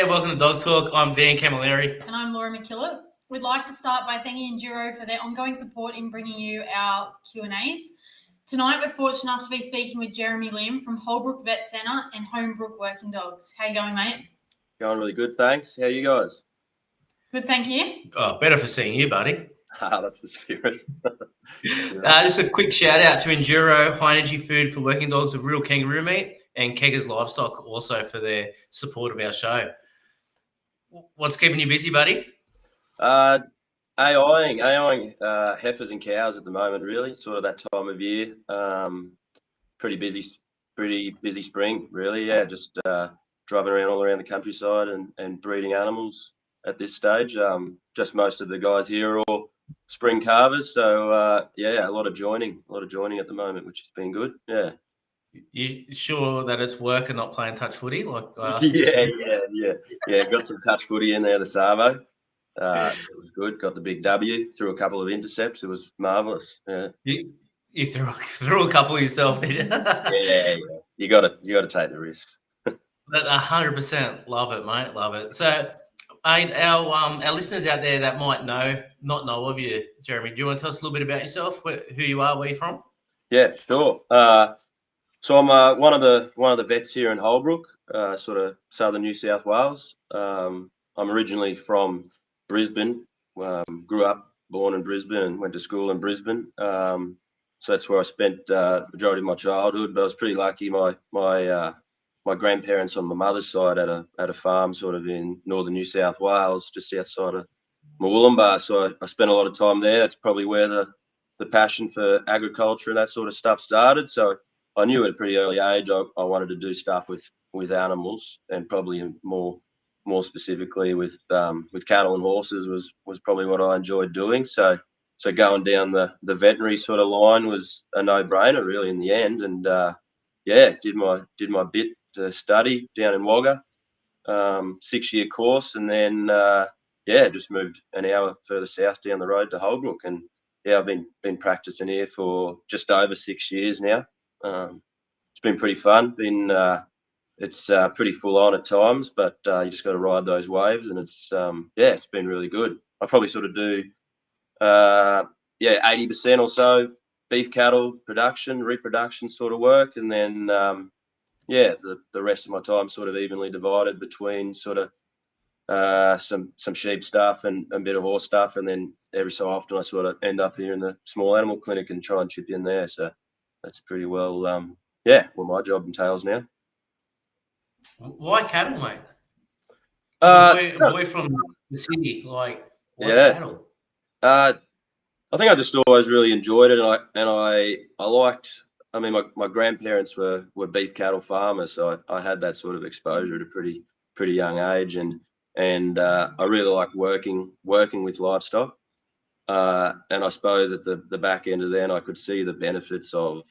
welcome to Dog Talk. I'm Dan Camilleri. And I'm Laura McKillop. We'd like to start by thanking Enduro for their ongoing support in bringing you our Q&As. Tonight, we're fortunate enough to be speaking with Jeremy Lim from Holbrook Vet Centre and Homebrook Working Dogs. How you going, mate? Going really good, thanks. How are you guys? Good, thank you. Oh, better for seeing you, buddy. That's the spirit. Just a quick shout out to Enduro, high energy food for working dogs with real kangaroo meat, and Keggers Livestock also for their support of our show. What's keeping you busy, buddy? AIing heifers and cows at the moment, really. Sort of that time of year. Pretty busy spring, really. Yeah, just driving around all around the countryside and breeding animals at this stage. Just most of the guys here are all spring calvers, so a lot of joining at the moment, which has been good. Yeah. You sure that it's work and not playing touch footy? Yeah. Got some touch footy in there, the Savo. It was good. Got the big W. Threw a couple of intercepts. It was marvelous. Yeah. You threw a couple yourself, did you? Yeah. You got to take the risks. 100%. Love it, mate. Love it. So, our listeners out there that might not know of you, Jeremy, do you want to tell us a little bit about yourself? Who you are, where you're from? Yeah, sure. So I'm one of the vets here in Holbrook, sort of southern New South Wales. I'm originally from Brisbane. Born in Brisbane and went to school in Brisbane. So that's where I spent the majority of my childhood. But I was pretty lucky. My grandparents on my mother's side had a farm sort of in northern New South Wales, just outside of Murwillumbah. So I spent a lot of time there. That's probably where the passion for agriculture and that sort of stuff started. So I knew at a pretty early age I wanted to do stuff with animals, and probably more specifically with cattle and horses was probably what I enjoyed doing. So going down the veterinary sort of line was a no-brainer really in the end. And did my bit to study down in Wagga, 6-year course, and then just moved an hour further south down the road to Holbrook. And I've been practicing here for just over 6 years now. It's been pretty fun. It's pretty full on at times, but you just got to ride those waves, and it's been really good. I probably sort of do 80% or so beef cattle production, reproduction sort of work, and then the rest of my time sort of evenly divided between sort of some sheep stuff and a bit of horse stuff, and then every so often I sort of end up here in the small animal clinic and try and chip in there. So that's pretty well what my job entails now. Why cattle, mate? Boy from the city, why cattle? I think I just always really enjoyed it, and I liked. I mean, my grandparents were beef cattle farmers, so I had that sort of exposure at a pretty young age, and I really like working with livestock. And I suppose at the back end of then I could see the benefits of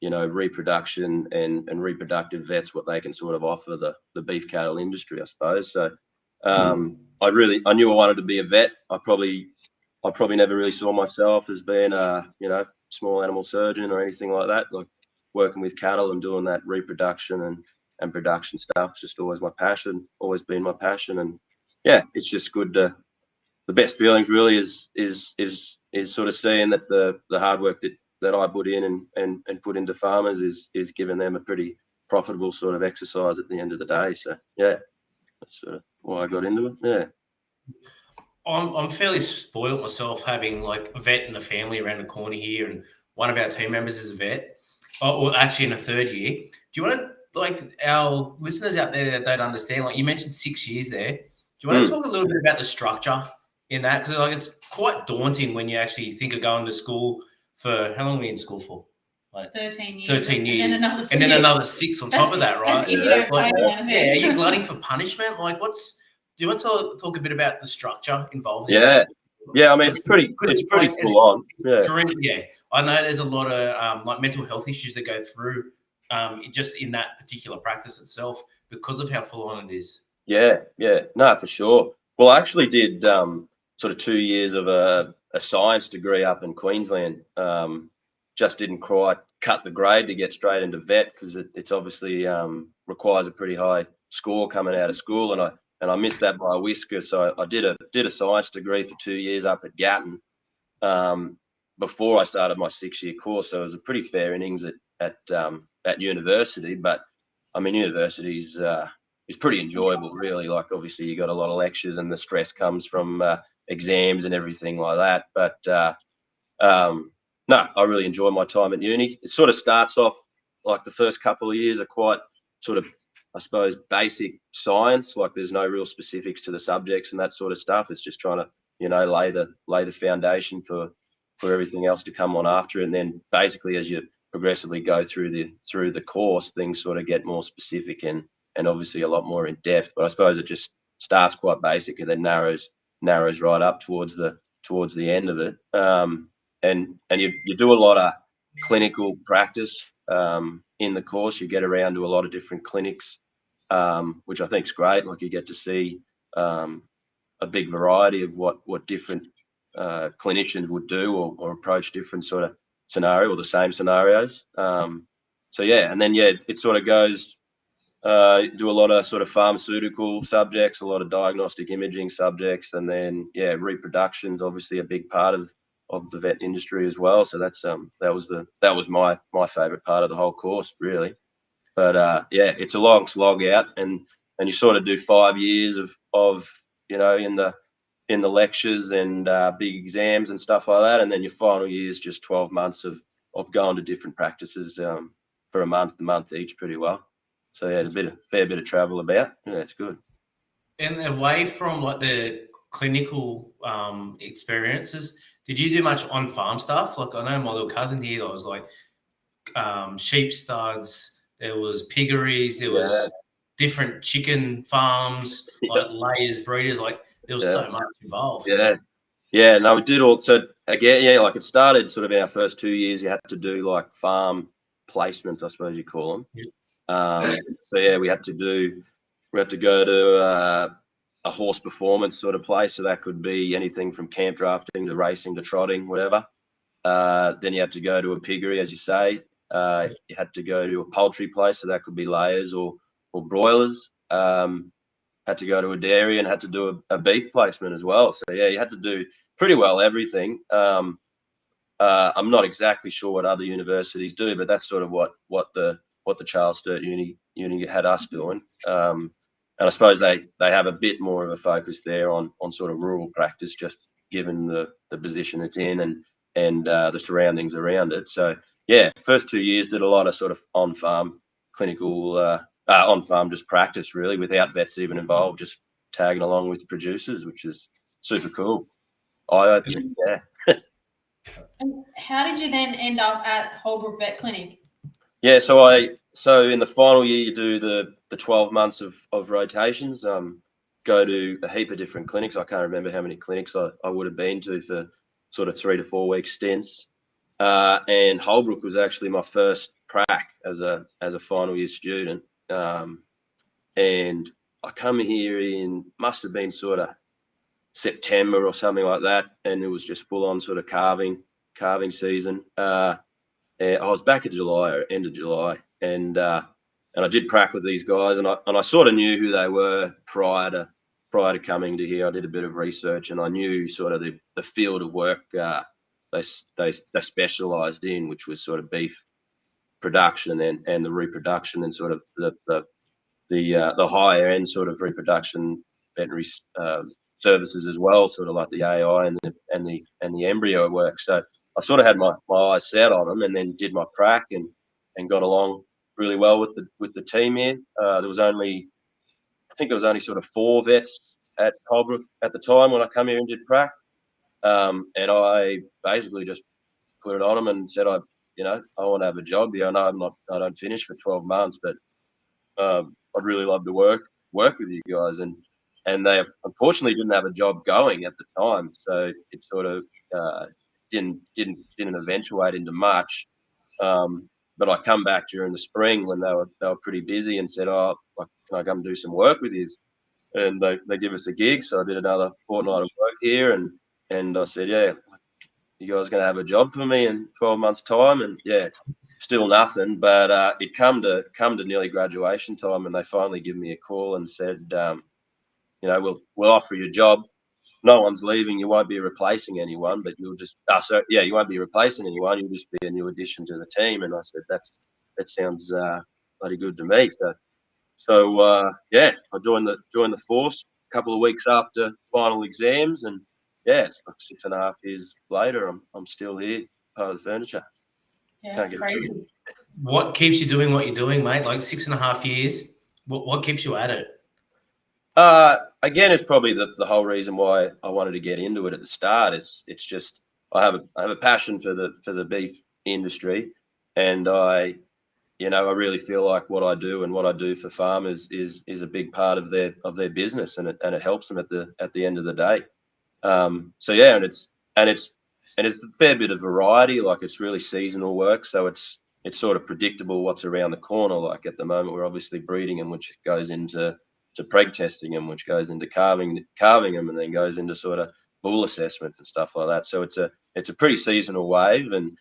reproduction and reproductive vets, what they can sort of offer the beef cattle industry, I suppose. So I knew I wanted to be a vet. I probably never really saw myself as being a small animal surgeon or anything like that. Like working with cattle and doing that reproduction and production stuff is just always been my passion. And it's just good to. The best feelings really is sort of seeing that the hard work that I put in and put into farmers is giving them a pretty profitable sort of exercise at the end of the day. So that's sort of why I got into it. Yeah. I'm fairly spoiled myself, having like a vet in the family around the corner here, and one of our team members is a vet, or actually in a third year. Do you want to, like, our listeners out there that don't understand, like you mentioned 6 years there, do you want to talk a little bit about the structure in that? Because like it's quite daunting when you actually think of going to school for, how long were you in school for? Like 13 years. 13 years. And then another 6 on top of that, right? That's if you don't pay anything. Yeah, are you glutting for punishment? Like do you want to talk a bit about the structure involved? Yeah, I mean it's pretty full on. Yeah, I know there's a lot of like mental health issues that go through just in that particular practice itself because of how full on it is. Yeah, no, for sure. Well, I actually did sort of 2 years of a science degree up in Queensland. Just didn't quite cut the grade to get straight into vet, because it's obviously requires a pretty high score coming out of school, and I missed that by a whisker. So I did a science degree for 2 years up at Gatton before I started my 6-year course. So it was a pretty fair innings at university. But I mean, university's is pretty enjoyable, really. Like, obviously, you got a lot of lectures, and the stress comes from exams and everything like that. But no, I really enjoy my time at uni. It sort of starts off like the first couple of years are quite sort of, I suppose, basic science. Like, there's no real specifics to the subjects and that sort of stuff. It's just trying to, lay the foundation for everything else to come on after. And then basically, as you progressively go through the course, things sort of get more specific and obviously a lot more in depth. But I suppose it just starts quite basic and then narrows right up towards the end of it. And you do a lot of clinical practice in the course. You get around to a lot of different clinics, which I think is great. Like, you get to see a big variety of what different clinicians would do or approach different sort of scenario or the same scenarios. So yeah, and then it sort of goes. Do a lot of sort of pharmaceutical subjects, a lot of diagnostic imaging subjects, and then reproduction is obviously a big part of the vet industry as well. So that's that was my favorite part of the whole course, really. But it's a long slog out, and you sort of do 5 years of in the lectures and big exams and stuff like that, and then your final year is just 12 months of going to different practices for a month each, pretty well. So yeah, a fair bit of travel about. Yeah, it's good. And away from like the clinical experiences, did you do much on farm stuff? Like, I know my little cousin here, there was like sheep studs, there was piggeries, there was different chicken farms, like layers, breeders, like there was so much involved. Yeah. No, we did all. So again, like, it started sort of in our first 2 years. You had to do like farm placements, I suppose you call them. So yeah, we had to go to a horse performance sort of place. So that could be anything from camp drafting to racing to trotting, whatever. Then you had to go to a piggery, as you say. You had to go to a poultry place, so that could be layers or broilers. Had to go to a dairy and had to do a beef placement as well. So yeah, you had to do pretty well everything. I'm not exactly sure what other universities do, but that's sort of what the Charles Sturt Uni had us doing. And I suppose they have a bit more of a focus there on sort of rural practice, just given the position it's in and the surroundings around it. So yeah, first 2 years did a lot of sort of on-farm clinical, on-farm just practice, really, without vets even involved, just tagging along with producers, which is super cool. Eye-opening, yeah. And how did you then end up at Holbrook Vet Clinic? Yeah, so in the final year you do the 12 months of rotations. Go to a heap of different clinics. I can't remember how many clinics I would have been to for sort of 3 to 4 week stints. And Holbrook was actually my first prac as a final year student. And I come here must have been sort of September or something like that, and it was just full on sort of calving season. I was back in July or end of July, and I did prac with these guys, and I sort of knew who they were prior to coming to here. I did a bit of research, and I knew sort of the field of work they specialised in, which was sort of beef production and the reproduction and sort of the higher end sort of reproduction veterinary services as well, sort of like the AI and the embryo work. So I sort of had my eyes set on them, and then did my prac and got along really well with the team here. I think there was only sort of 4 vets at Holbrook at the time when I come here and did prac, and I basically just put it on them and said, I want to have a job here. I know I don't finish for 12 months, but I'd really love to work with you guys. And they unfortunately didn't have a job going at the time, so it sort of didn't eventuate into much. But I come back during the spring when they were pretty busy and said, "Oh, can I come do some work with you?" And they give us a gig, so I did another fortnight of work here, and I said, "Yeah, you guys are going to have a job for me in 12 months' time." And yeah, still nothing. But it come to nearly graduation time, and they finally give me a call and said, we'll offer you a job. No one's leaving. You won't be replacing anyone, but you'll just you won't be replacing anyone. You'll just be a new addition to the team. And I said, that sounds bloody good to me. So I joined the force a couple of weeks after final exams, and it's like 6.5 years later. I'm still here, part of the furniture. Yeah, Can't get crazy. What keeps you doing what you're doing, mate? Like 6.5 years. What keeps you at it? Again, it's probably the whole reason why I wanted to get into it at the start. It's just I have a passion for the beef industry, and I really feel like what I do and what I do for farmers is a big part of their business, and it helps them at the end of the day. And it's a fair bit of variety. Like, it's really seasonal work, so it's sort of predictable what's around the corner. Like, at the moment, we're obviously breeding them, which goes into preg testing them, which goes into carving them, and then goes into sort of bull assessments and stuff like that. So it's a pretty seasonal wave, and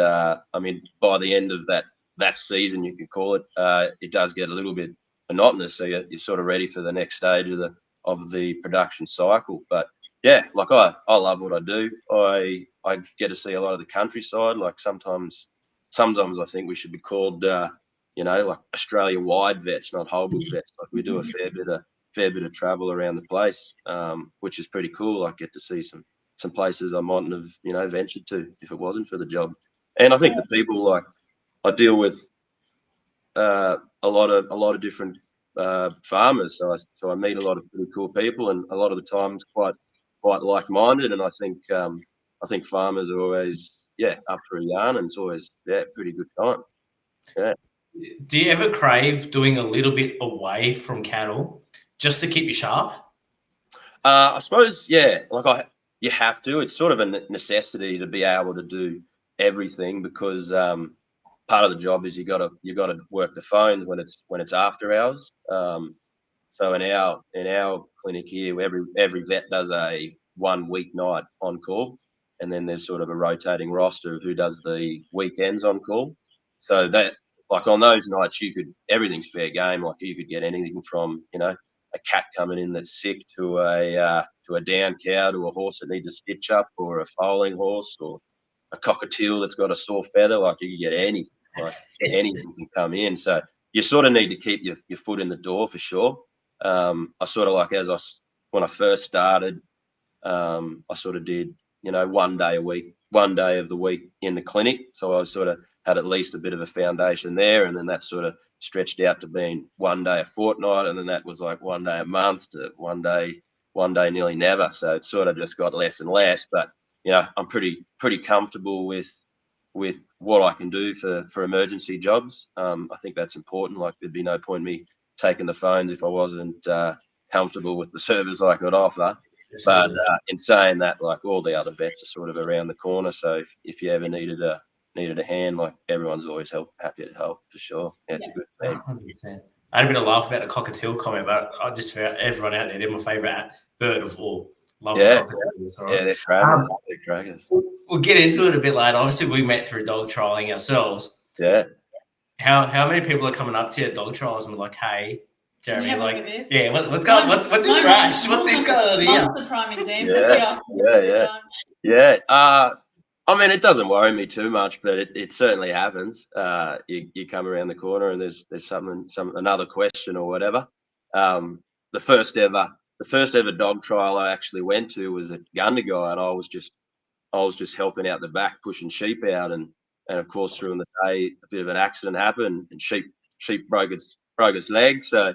I mean, by the end of that season, you could call it, it does get a little bit monotonous. So you're sort of ready for the next stage of the production cycle. But yeah, like I love what I do. I get to see a lot of the countryside. Like, sometimes I think we should be called like Australia-wide vets, not Holbrook vets. Like, we do a fair bit of travel around the place, which is pretty cool. I get to see some places I mightn't have ventured to if it wasn't for the job. And I think the people, like, I deal with a lot of different farmers, so I meet a lot of pretty cool people, and a lot of the times quite like-minded. And I think farmers are always up for a yarn, and it's always pretty good time. Yeah. Do you ever crave doing a little bit away from cattle just to keep you sharp? I suppose, like, you have to. It's sort of a necessity to be able to do everything, because part of the job is you got to work the phones when it's after hours. So in our clinic here, every vet does a 1 weeknight on call, and then there's sort of a rotating roster of who does the weekends on call. So that, like, on those nights, everything's fair game. Like, you could get anything from a cat coming in that's sick to a down cow, to a horse that needs a stitch up, or a foaling horse, or a cockatiel that's got a sore feather. Like, you can get anything. Like, anything can come in. So you sort of need to keep your foot in the door, for sure. I sort of, like, when I first started, I sort of did 1 day a week, 1 day of the week in the clinic. So I sort of had at least a bit of a foundation there, and then that sort of stretched out to being 1 day a fortnight, and then that was like 1 day a month, to 1 day nearly never. So it sort of just got less and less. But I'm pretty comfortable with what I can do for emergency jobs. I think that's important. Like, there'd be no point me taking the phones if I wasn't comfortable with the service I could offer. But in saying that, like, all the other vets are sort of around the corner. So if you ever needed a hand, like, everyone's always happy to help, for sure. Yeah, it's a good thing. 100%. I had a bit of laugh about the cockatiel comment, but I just found everyone out there, they're my favourite bird of all. Love the cockatiels. Right? Yeah, they're crackers. They're crackers. We'll get into it a bit later. Obviously, we met through dog trialing ourselves. Yeah. How many people are coming up to you at dog trials and be like, "Hey, Jeremy, Can you have a like, look at this? yeah, what's going? What's this rash? What's this going on here?" Mom's the prime example. Yeah. I mean, it doesn't worry me too much, but it certainly happens. You come around the corner and there's another question or whatever. The first ever dog trial I actually went to was at Gundagai, and I was just helping out the back, pushing sheep out, and of course, during the day, a bit of an accident happened, and sheep broke its leg. So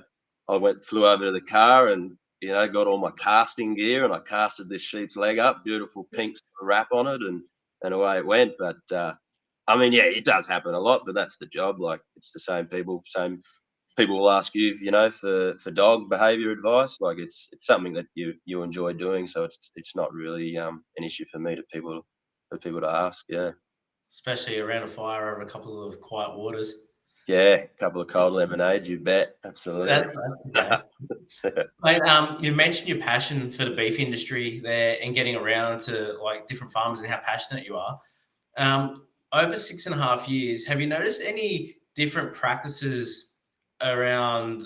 I flew over to the car and got all my casting gear, and I casted this sheep's leg up, beautiful pink wrap on it, and away it went. But I mean, yeah, it does happen a lot, but that's the job. Like, it's the same people will ask you, for dog behavior advice. Like, it's something that you enjoy doing, so it's not really an issue for me for people to ask. Yeah, especially around a fire over a couple of quiet waters. Yeah, a couple of cold lemonades, you bet. Absolutely. Mate, you mentioned your passion for the beef industry there and getting around to, like, different farms and how passionate you are. over 6.5 years, have you noticed any different practices around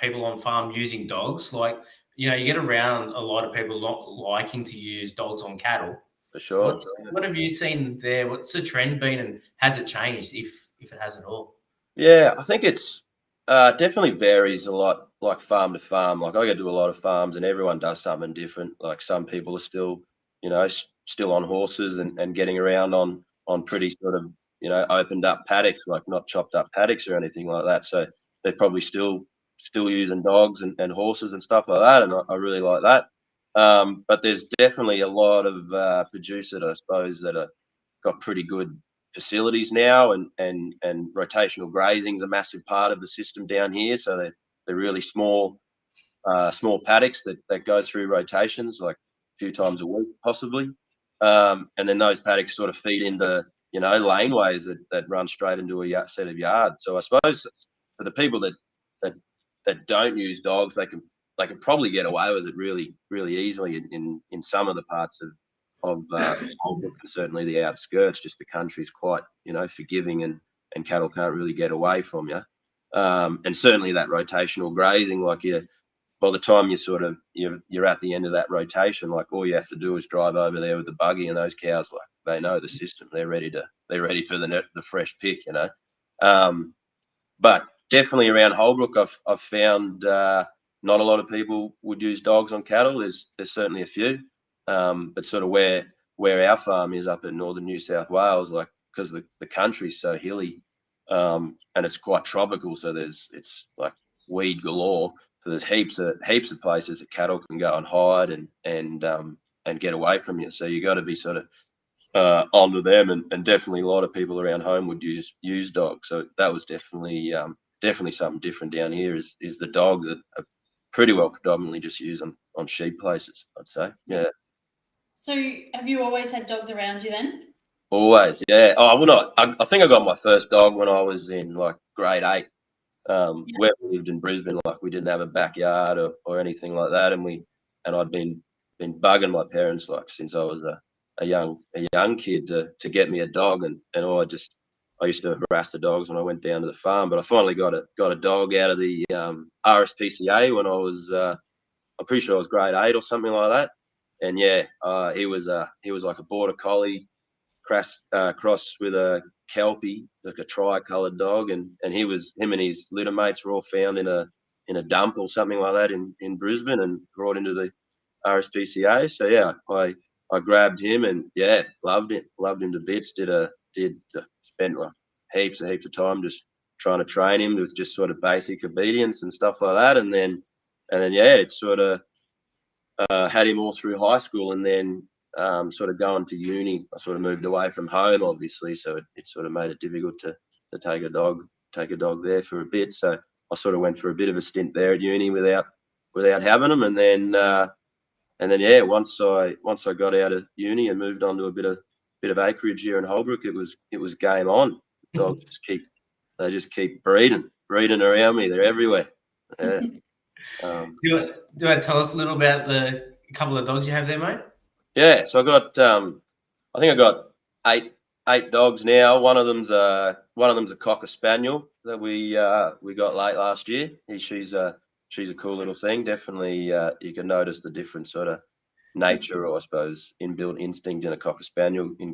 people on farm using dogs? Like, you get around a lot of people not liking to use dogs on cattle. For sure. What have you seen there? What's the trend been, and has it changed if it has at all? Yeah, I think it's definitely varies a lot, like farm to farm. Like I go to a lot of farms, and everyone does something different. Like some people are still, still on horses and getting around on pretty sort of opened up paddocks, like not chopped up paddocks or anything like that. So they're probably still using dogs and horses and stuff like that, and I really like that. But there's definitely a lot of producers, I suppose, that are got pretty good facilities now, and rotational grazing is a massive part of the system down here. So they're really small paddocks that go through rotations like a few times a week possibly, and then those paddocks sort of feed into laneways that run straight into a set of yards. So I suppose for the people that don't use dogs, they can probably get away with it really really easily in some of the parts of Holbrook, and certainly the outskirts. Just the country's quite forgiving, and cattle can't really get away from you. And certainly that rotational grazing, like by the time you're at the end of that rotation, like all you have to do is drive over there with the buggy, and those cows, like, they know the system. They're ready for the fresh pick, But definitely around Holbrook, I've found not a lot of people would use dogs on cattle. There's certainly a few, but sort of where our farm is up in northern New South Wales, like because the country's so hilly, and it's quite tropical, so it's like weed galore. So there's heaps of places that cattle can go and hide and get away from you. So you got to be sort of onto them, and definitely a lot of people around home would use dogs. So that was definitely something different down here. Is the dogs are pretty well predominantly just used on sheep places, I'd say. Yeah. So have you always had dogs around you then? Always, yeah. Oh, well, not. I think I got my first dog when I was in like grade 8. Where we lived in Brisbane, like we didn't have a backyard or anything like that, and I'd been bugging my parents like since I was a young kid to get me a dog, and I used to harass the dogs when I went down to the farm. But I finally got a dog out of the RSPCA when I was I'm pretty sure I was grade 8 or something like that. And yeah, he was like a border collie crossed with a kelpie, like a tri-coloured dog, and him and his litter mates were all found in a dump or something like that in Brisbane and brought into the RSPCA. So yeah, I grabbed him, and yeah, loved him to bits. Spent like heaps of time just trying to train him with just sort of basic obedience and stuff like that, and then yeah, it sort of had him all through high school, and then sort of going to uni, I sort of moved away from home, obviously, so it sort of made it difficult to take a dog there for a bit. So I sort of went for a bit of a stint there at uni without having them, and then yeah, once I got out of uni and moved on to a bit of acreage here in Holbrook, it was game on. Dogs just keep breeding around me. They're everywhere. Yeah. Do you want to tell us a little about the couple of dogs you have there, mate? Yeah, so I got I think I got eight dogs now. One of them's a cocker spaniel that we got late last year. She's a cool little thing. Definitely, you can notice the different sort of nature, or I suppose inbuilt instinct in a cocker spaniel in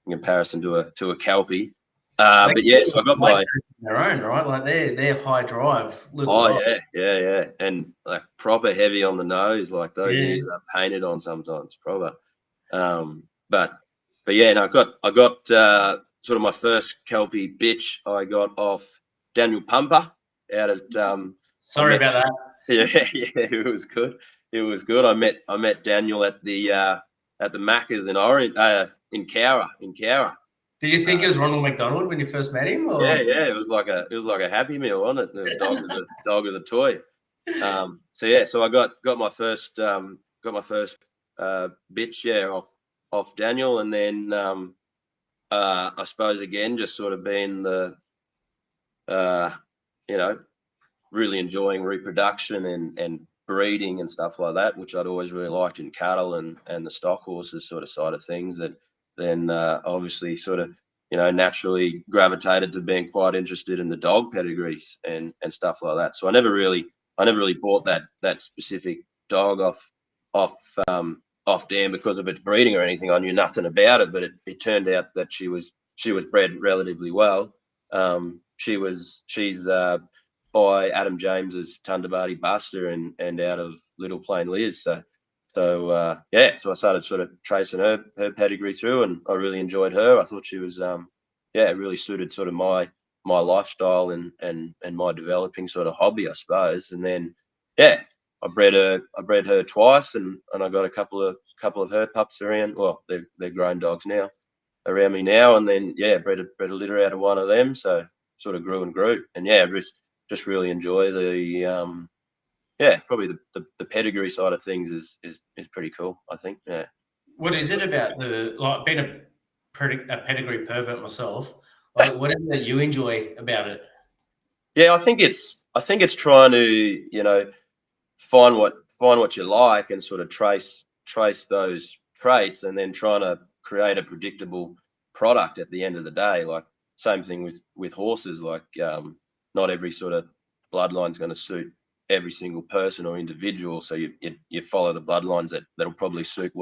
comparison to a kelpie. But yeah, so I got my their own, right? Like they're high drive. Yeah, and like proper heavy on the nose, like those ears are painted on sometimes, proper. But yeah, no, I got sort of my first kelpie bitch. I got off Daniel Pumper out at. Sorry about that. Yeah, it was good. I met Daniel at the Macca's in Orange, in Cowra. Did you think it was Ronald McDonald when you first met him? Or? Yeah, it was like a Happy Meal, wasn't it? The dog as a toy. So yeah, so I got my first bitch, yeah, off Daniel, and then I suppose again just sort of being the really enjoying reproduction and breeding and stuff like that, which I'd always really liked in cattle and the stock horses sort of side of things, that then obviously sort of, you know, naturally gravitated to being quite interested in the dog pedigrees and stuff like that. So I never really bought that specific dog off Dan because of its breeding or anything. I knew nothing about it, but it turned out that she was bred relatively well. She's by Adam James's Tundabadi Buster and out of Little Plain Liz. So I started sort of tracing her pedigree through, and I really enjoyed her. I thought she was it really suited sort of my lifestyle and my developing sort of hobby, I suppose. And then I bred her twice, and I got a couple of her pups around. Well, they're grown dogs now around me now, and then bred a litter out of one of them. So sort of grew and grew, and just really enjoy the probably the pedigree side of things is pretty cool, I think. Yeah. What is it about being a pedigree pervert myself? Like, what is it that you enjoy about it? Yeah, I think it's trying to, you know, find what you like and sort of trace those traits, and then trying to create a predictable product at the end of the day. Like, same thing with horses. Like, not every sort of bloodline is going to suit every single person or individual. So you follow the bloodlines that'll probably suit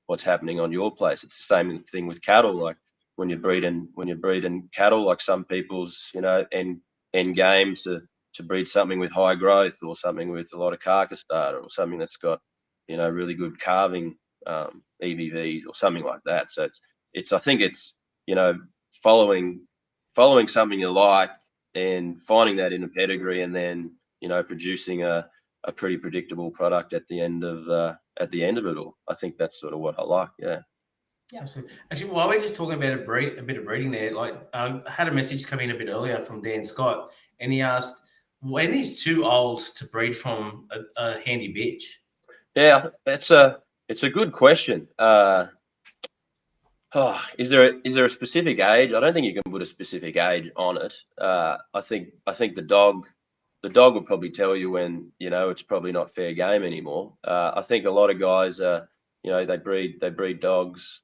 what's happening on your place. It's the same thing with cattle. Like, when you're breeding cattle, like some people's, you know, end games to breed something with high growth, or something with a lot of carcass data, or something that's got, you know, really good calving EBVs or something like that. So I think it's, you know, following something you like and finding that in a pedigree, and then, you know, producing a pretty predictable product at the end of it all. I think that's sort of what I like. Yeah. Yeah. Absolutely. Actually, while we're just talking about a bit of breeding there, like I had a message come in a bit earlier from Dan Scott, and he asked, when is too old to breed from a handy bitch? Yeah, it's a good question. Is there a specific age? I don't think you can put a specific age on it. I think the dog would probably tell you when, you know, it's probably not fair game anymore. I think a lot of guys, you know, they breed dogs,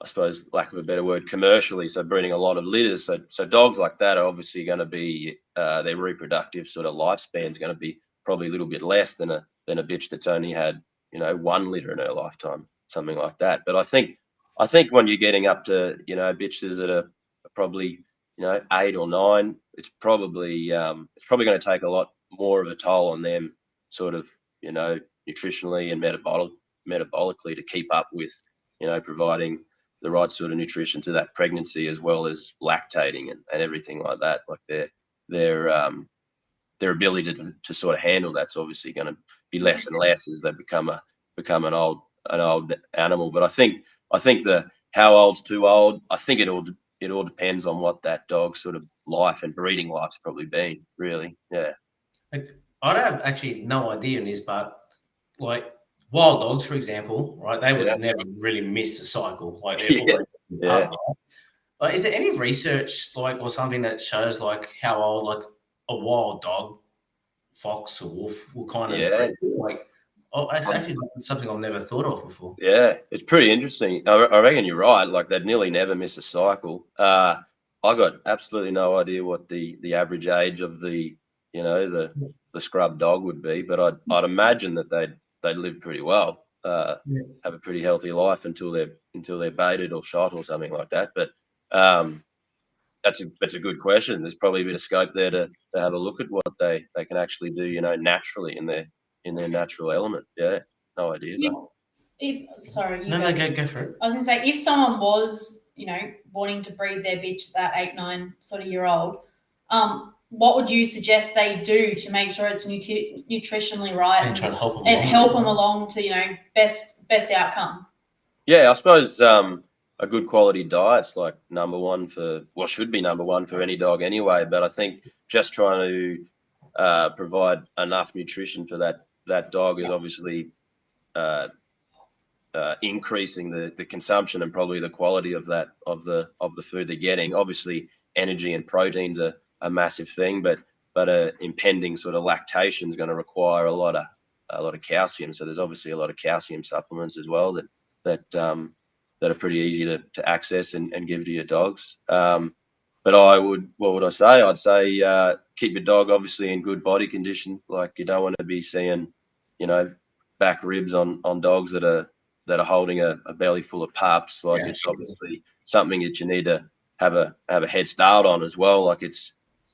I suppose, lack of a better word, commercially. So breeding a lot of litters. So dogs like that are obviously going to be, their reproductive sort of lifespan is going to be probably a little bit less than a bitch that's only had, you know, one litter in her lifetime, something like that. But I think when you're getting up to, you know, bitches that are probably, you know, 8 or 9, it's probably going to take a lot more of a toll on them, sort of, you know, nutritionally and metabolically, to keep up with, you know, providing the right sort of nutrition to that pregnancy, as well as lactating and everything like that. Like their ability to sort of handle that's obviously going to be less and less as they become an old animal. But I think the how old's too old, I think it all depends on what that dog's sort of life and breeding life's probably been, really. Yeah. Like, I don't have actually no idea in this, but like wild dogs, for example, right? They would never really miss a cycle. Like, they're always up, right? Like, is there any research, like, or something that shows like how old, like, a wild dog, fox or wolf, will kind of breed? Like, that's actually something I've never thought of before. Yeah, it's pretty interesting. I reckon you're right. Like, they'd nearly never miss a cycle. I got absolutely no idea what the average age of the, you know, the scrub dog would be, but I'd imagine that they'd live pretty well, have a pretty healthy life until they're baited or shot or something like that. But that's a good question. There's probably a bit of scope there to have a look at what they can actually do, you know, naturally in their natural element. Yeah, no idea. Yeah. Though. Go for it. I was going to say, if someone was, you know, wanting to breed their bitch, that 8, 9 sort of year old, what would you suggest they do to make sure it's nutritionally right and try to help them help them along to, you know, best outcome? Yeah, I suppose a good quality diet's like should be number one for any dog anyway. But I think just trying to provide enough nutrition for that dog is obviously increasing the consumption and probably the quality of the food they're getting. Obviously, energy and proteins are a massive thing, but impending sort of lactation is going to require a lot of calcium. So there's obviously a lot of calcium supplements as well that that are pretty easy to access and give to your dogs. But what would I say? I'd say keep your dog obviously in good body condition. Like, you don't want to be seeing, back ribs on dogs that are holding a belly full of pups. Like, it's obviously something that you need to have a head start on as well. Like, it's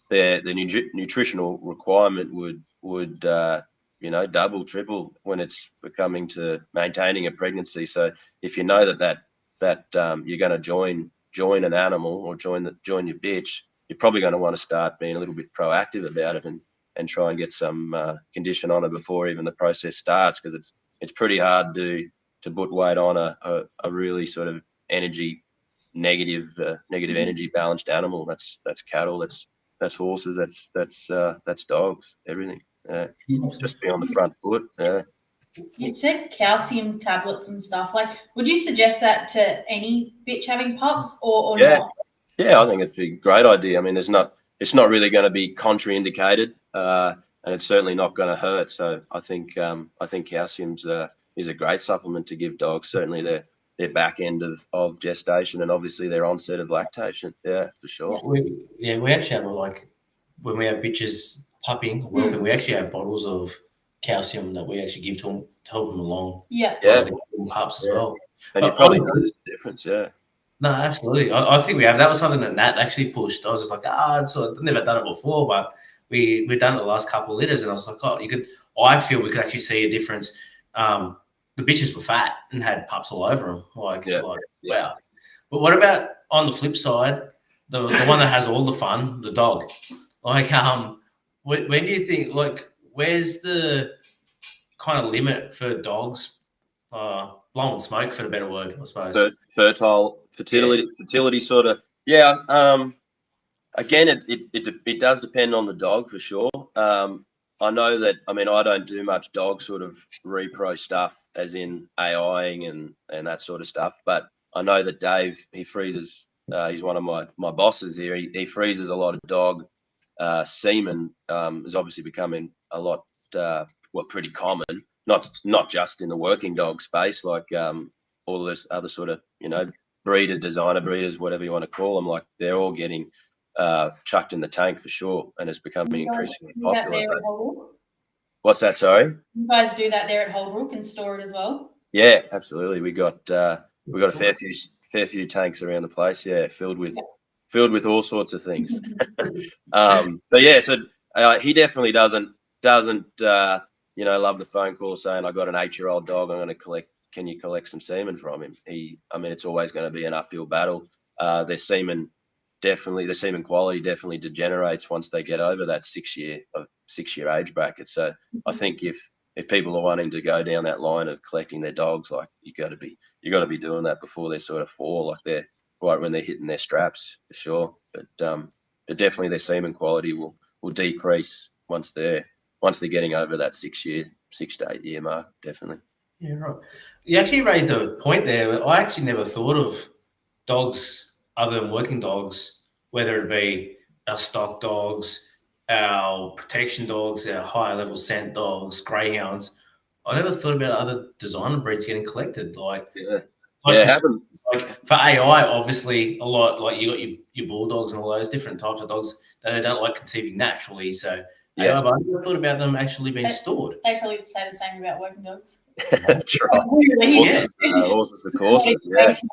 the nutritional requirement would double, triple when it's coming to maintaining a pregnancy. So if you know that you're going to join an animal or join your bitch, you're probably going to want to start being a little bit proactive about it and try and get some condition on it before even the process starts, because it's pretty hard to put weight on a really sort of negative energy balanced animal. That's cattle, that's horses, that's dogs, everything. Just be on the front foot. You said calcium tablets and stuff. Like, would you suggest that to any bitch having pups or not? Yeah, I think it's a great idea. I mean, it's not really going to be contraindicated, and it's certainly not going to hurt. So I think calcium's is a great supplement to give dogs. Certainly their back end of gestation, and obviously their onset of lactation. Yeah, for sure. We actually have when we have bitches pupping, whelping, we actually have bottles of calcium that we actually give to them to help them along. Yeah. Pups as well. And you probably notice the difference. Yeah. No, absolutely. I think we have. That was something that Nat actually pushed. I was just like, I've never done it before, but we've done it the last couple of litters, and I was like, I feel we could actually see a difference. The bitches were fat and had pups all over them. Wow. But what about on the flip side, the one that has all the fun, the dog? Like, when do you think, like, where's the kind of limit for dogs blowing smoke, for the better word, I suppose? Fertility sort of. Yeah. Again, it does depend on the dog for sure. I know that, I mean, I don't do much dog sort of repro stuff, as in AIing and that sort of stuff, but I know that Dave, he freezes, he's one of my bosses here. He freezes a lot of dog semen. Is obviously becoming a lot, pretty common, not just in the working dog space, like all this other sort of, breeders, designer breeders, whatever you want to call them, like they're all getting chucked in the tank for sure, and it's becoming increasingly popular. What's that? Sorry? You guys do that there at Holbrook and store it as well? Yeah, absolutely. We got a fair few tanks around the place. Yeah, filled with all sorts of things. But yeah, so he definitely doesn't love the phone call saying, I got an 8-year-old dog, I'm going to collect. Can you collect some semen from him? It's always going to be an uphill battle. Their semen quality definitely degenerates once they get over that 6-year age bracket. So I think if people are wanting to go down that line of collecting their dogs, like, you got to be doing that before they're sort of 4, like they're right when they're hitting their straps, for sure. But definitely their semen quality will decrease once they're getting over that 6 to 8 year mark. Definitely. Yeah, right. You actually raised a point there. I actually never thought of dogs other than working dogs, whether it be our stock dogs, our protection dogs, our higher level scent dogs, greyhounds. I never thought about other designer breeds getting collected. Like for AI, obviously, a lot, like you got your bulldogs and all those different types of dogs that they don't like conceiving naturally. So AI, but I never thought about them actually being stored. They probably say the same about working dogs. That's right. Horses, of course. About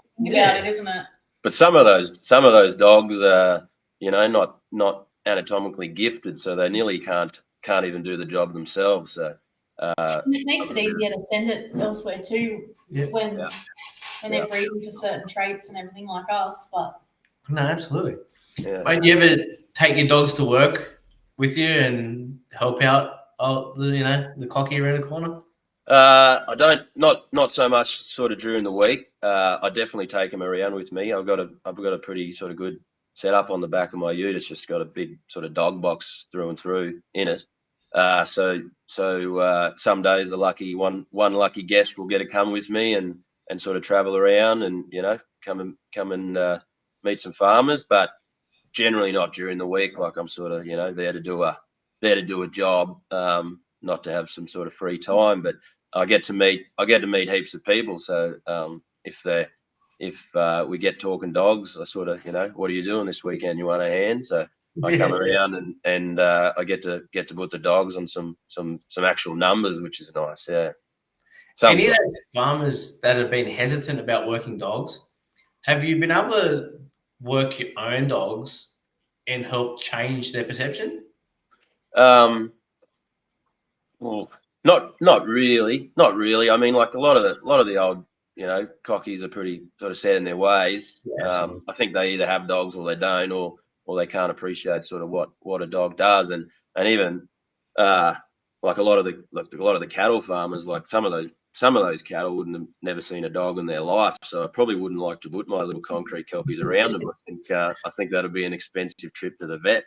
it, isn't it? But some of those dogs are, not anatomically gifted, so they nearly can't even do the job themselves. So it makes it easier to send it elsewhere too, when they're breeding for certain traits and everything like us. But no, absolutely. Yeah. Mate, you ever take your dogs to work with you and help out, the cocky around the corner? I don't, not so much sort of during the week. I definitely take them around with me. I've got a pretty sort of good setup on the back of my ute. It's just got a big sort of dog box through and through in it. So some days the one lucky guest will get to come with me and sort of travel around and come and meet some farmers, but generally not during the week. Like, I'm sort of there to do a job, not to have some sort of free time. But I get to meet heaps of people. So if they're we get talking dogs, I sort of, what are you doing this weekend? You want a hand? So I come around and I get to put the dogs on some actual numbers, which is nice. Yeah. Any of those farmers that have been hesitant about working dogs, have you been able to work your own dogs and help change their perception? Well, not really. I mean, like a lot of the old, cockies are pretty sort of set in their ways. Yeah, I think they either have dogs or they don't, or they can't appreciate sort of what a dog does, and even like a lot of the cattle farmers, like some of those cattle wouldn't have never seen a dog in their life, so I probably wouldn't like to put my little concrete kelpies around them. I think that'd be an expensive trip to the vet.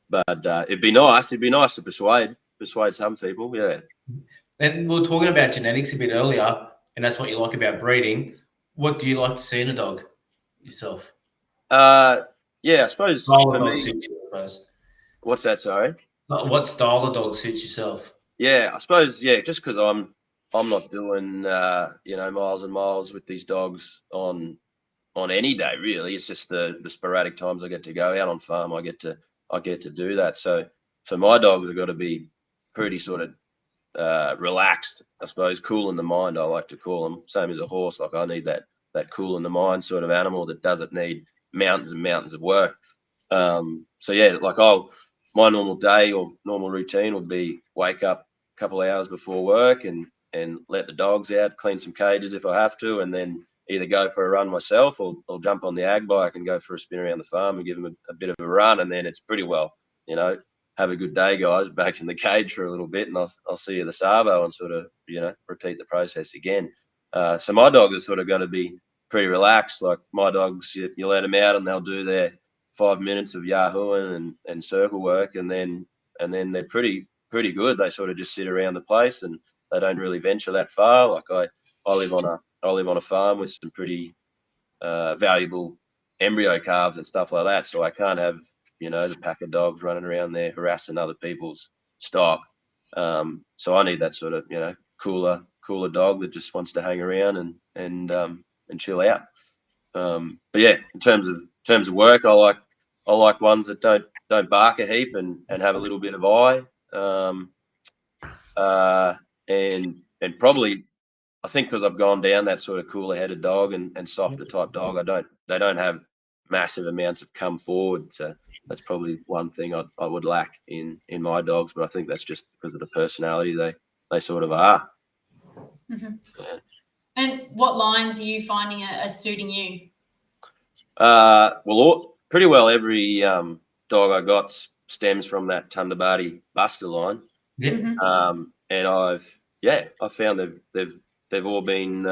But it'd be nice to persuade some people. Yeah. And we were talking about genetics a bit earlier, and that's what you like about breeding. What do you like to see in a dog yourself? Yeah, I suppose Style for of dog me. suits you, I suppose. What's that? Sorry. What style of dog suits yourself? Yeah, I suppose. Yeah, just because I'm not doing miles and miles with these dogs on any day. Really, it's just the sporadic times I get to go out on farm. I get to do that. So my dogs have got to be pretty sort of relaxed, I suppose, cool in the mind. I like to call them. Same as a horse. Like I need that cool in the mind sort of animal that doesn't need mountains and mountains of work. So yeah, like my normal day or normal routine would be wake up a couple of hours before work and let the dogs out, clean some cages if I have to, and then either go for a run myself or jump on the ag bike and go for a spin around the farm and give them a bit of a run. And then it's pretty well, have a good day, guys, back in the cage for a little bit, and I'll see you the Savo, and sort of, repeat the process again. So my dog has sort of got to be pretty relaxed. Like my dogs, you let them out and they'll do their 5 minutes of yahooing and circle work, and then they're pretty good. They sort of just sit around the place and they don't really venture that far. Like I live on a farm with some pretty valuable embryo calves and stuff like that, so I can't have the pack of dogs running around there harassing other people's stock. So I need that sort of cooler dog that just wants to hang around and chill out. But yeah, in terms of work, I like ones that don't bark a heap and have a little bit of eye. And probably, I think because I've gone down that sort of cooler headed dog and softer type dog, they don't have massive amounts of come forward. So that's probably one thing I would lack in my dogs, but I think that's just because of the personality they sort of are. Mm-hmm. Yeah. And what lines are you finding are suiting you? Well, pretty well every dog I got stems from that Thunderbirdy Buster line. Yeah. Mm-hmm. And I found they've all been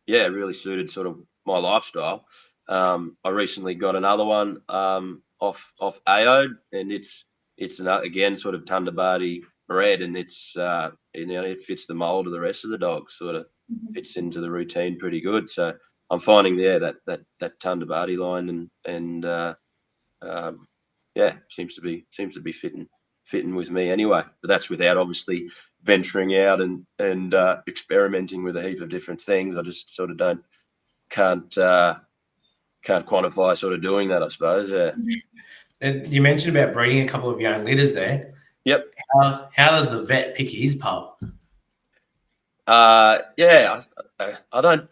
really suited sort of my lifestyle. I recently got another one off AO, and it's again sort of Thunderbirdy bred, and it's it fits the mold of the rest of the dogs. Sort of fits into the routine pretty good. So I'm finding that Thunderbirdy line and seems to be fitting with me anyway. But that's without obviously venturing out and experimenting with a heap of different things. I just sort of can't quantify sort of doing that, I suppose. Yeah. And you mentioned about breeding a couple of your own litters there. Yep. How does the vet pick his pup? I don't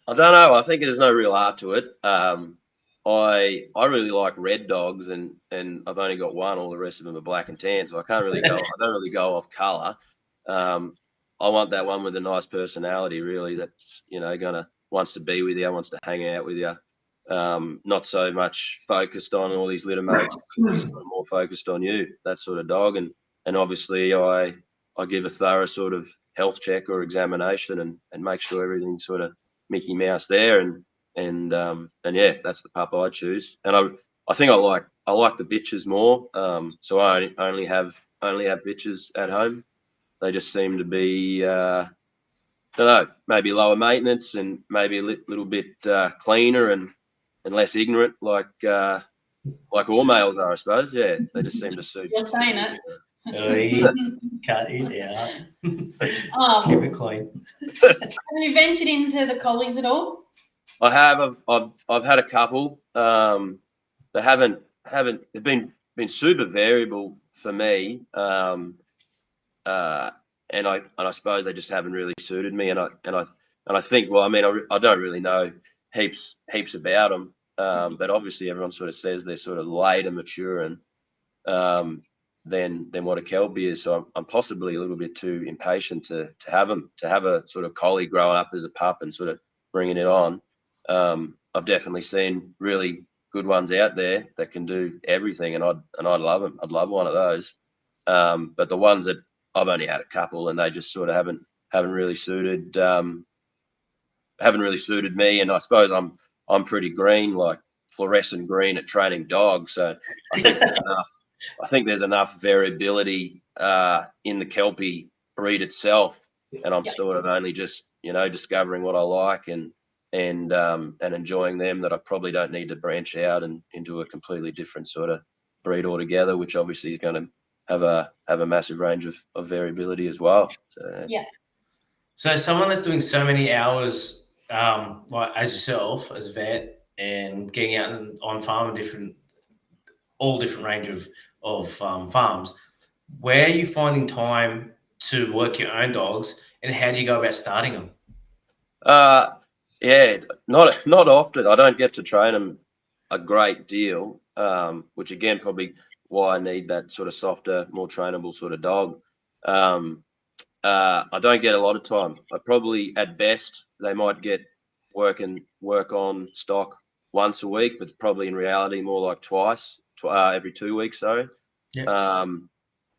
know. I think there's no real art to it. I really like red dogs, and I've only got one. All the rest of them are black and tan, so I don't really go off color. I want that one with a nice personality, really. That's wants to be with you, wants to hang out with you. Not so much focused on all these litter mates. He's more focused on you. That sort of dog, and obviously I give a thorough sort of health check or examination and make sure everything's sort of Mickey Mouse there, and yeah, that's the pup I choose. And I think I like the bitches more. So I only have bitches at home. They just seem to be don't know, maybe lower maintenance and maybe a little bit cleaner and less ignorant, like all males are, I suppose. Yeah, they just seem to suit. You're saying it. Oi, cut it out. Keep it clean. Have you ventured into the collies at all? I have. I've had a couple. They haven't. They've been super variable for me. And I suppose they just haven't really suited me. And I think, well, I mean, I don't really know heaps about them. But obviously everyone sort of says they're sort of later mature and than what a kelpie is. So I'm possibly a little bit too impatient to have them, to have a sort of collie growing up as a pup and sort of bringing it on. I've definitely seen really good ones out there that can do everything, and I'd love them. I'd love one of those. But the ones that I've only had a couple, and they just sort of haven't really suited me. And I suppose I'm pretty green, like fluorescent green at training dogs. So I think there's enough. I think there's enough variability in the kelpie breed itself, and I'm sort of only just discovering what I like and enjoying them, that I probably don't need to branch out and into a completely different sort of breed altogether, which obviously is going to have a massive range of variability as well. So, So someone that's doing so many hours, like as yourself, as a vet, and getting out on farm and all different range of farms, where are you finding time to work your own dogs, and how do you go about starting them? Yeah, not often. I don't get to train them a great deal, which again probably why I need that sort of softer, more trainable sort of dog. I don't get a lot of time. I probably, at best, they might get work on stock once a week, but probably in reality more like twice, every 2 weeks. Sorry. Yeah.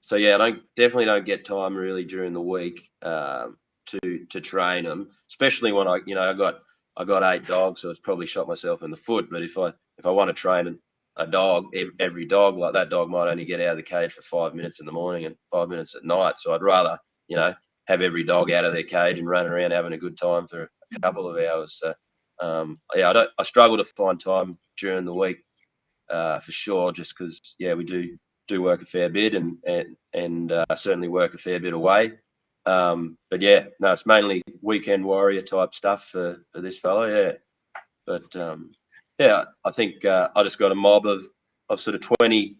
So yeah, I definitely don't get time really during the week to train them, especially when I got 8 dogs, so it's probably shot myself in the foot. But if I want to train a dog, every dog, like that dog might only get out of the cage for 5 minutes in the morning and 5 minutes at night. So I'd rather have every dog out of their cage and running around having a good time for a couple of hours. So yeah, I struggle to find time during the week for sure, just because we do work a fair bit and certainly work a fair bit away. But yeah, no, it's mainly weekend warrior type stuff for this fellow. Yeah, but yeah, I think I just got a mob of sort of 20